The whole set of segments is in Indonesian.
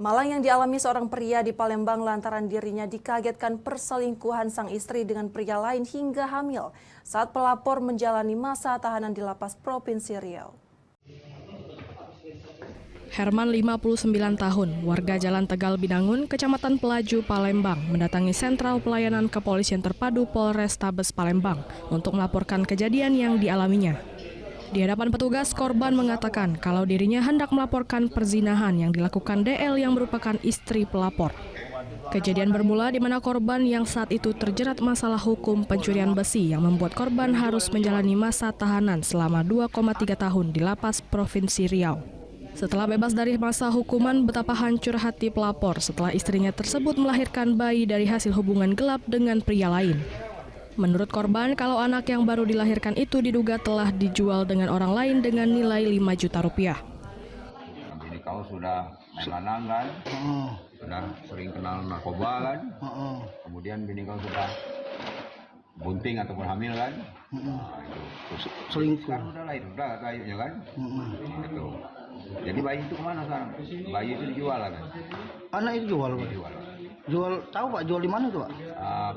Malang yang dialami seorang pria di Palembang lantaran dirinya dikagetkan perselingkuhan sang istri dengan pria lain hingga hamil saat pelapor menjalani masa tahanan di Lapas Provinsi Riau. Herman, 59 tahun, warga Jalan Tegal Binangun, Kecamatan Pelaju, Palembang, mendatangi Sentral Pelayanan Kepolisian Terpadu Polrestabes Palembang untuk melaporkan kejadian yang dialaminya. Di hadapan petugas, korban mengatakan kalau dirinya hendak melaporkan perzinahan yang dilakukan DL yang merupakan istri pelapor. Kejadian bermula di mana korban yang saat itu terjerat masalah hukum pencurian besi yang membuat korban harus menjalani masa tahanan selama 2,3 tahun di Lapas Provinsi Riau. Setelah bebas dari masa hukuman, betapa hancur hati pelapor setelah istrinya tersebut melahirkan bayi dari hasil hubungan gelap dengan pria lain. Menurut korban, kalau anak yang baru dilahirkan itu diduga telah dijual dengan orang lain dengan nilai 5 juta rupiah. Jadi kau sudah main lanang kan, sudah sering kenal narkoba kan, kemudian bini kau sudah bunting ataupun hamil kan, itu selingkuh. Sekarang udah lahir, udah kayaknya kan, itu. Jadi bayi itu kemana sekarang? Bayi itu dijual kan? Anak itu jual, Pak? Jual, tahu Pak, jual di mana itu Pak?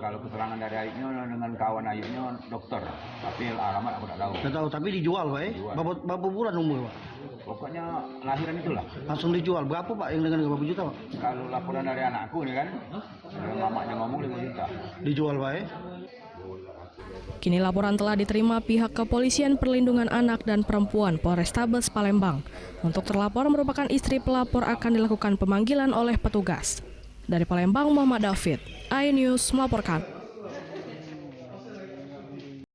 Kalau keterangan dari ayahnya dengan kawan ayahnya dokter, tapi alamat aku tak tahu. Tidak tahu, tapi dijual Pak Berapa bulan umur Pak? Pokoknya lahiran itulah. Langsung dijual, berapa Pak yang dengan berapa juta Pak? Kalau laporan dari anakku nih kan, mamanya ngomong 5 juta. Dijual Pak Kini laporan telah diterima pihak Kepolisian Perlindungan Anak dan Perempuan Polrestabes Palembang. Untuk terlapor merupakan istri pelapor akan dilakukan pemanggilan oleh petugas. Dari Palembang, Muhammad David, iNews melaporkan.